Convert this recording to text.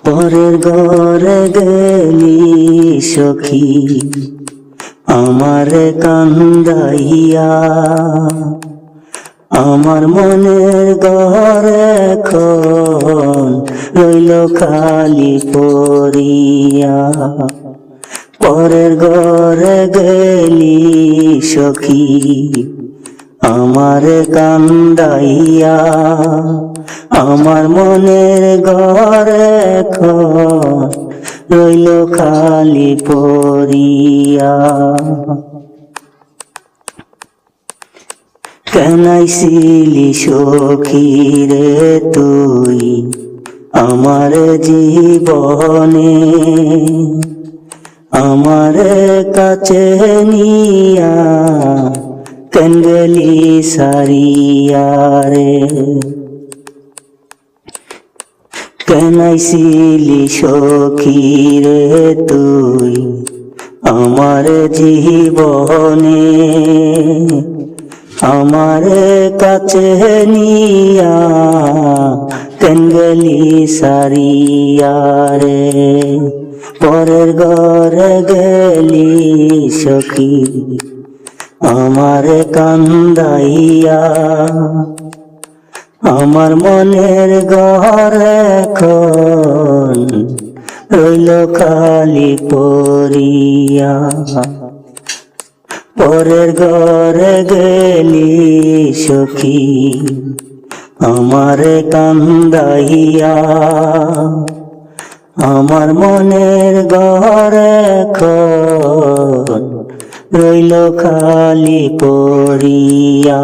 পরের ঘরে গেলি সখী আমার কান্দাইয়া, আমার মনের ঘরে এখন রইল খালি পড়িয়া। পরের ঘরে গেলি সখী আমার কান্দাইয়া, আমার মনের ঘরে এখন রইল খালি পড়িয়া। কেনাইছিলি সখী রে তুই আমার জীবনে, আমার কাছে নিয়া কেন গেলি সারিয়া রে। কেনাইছিলি সখী রে তুই আমার জীবনে, আমার কাছে নিয়া কেন গেলি সারিয়া রে। পরের ঘরে গেলি সখী আমার কান্দাইয়া, আমার মনের ঘরে এখন রইল খালি পড়িয়া। পরের ঘরে গেলি সখী আমার কান্দাইয়া, আমার মনের ঘরে এখন রইল খালি পড়িয়া।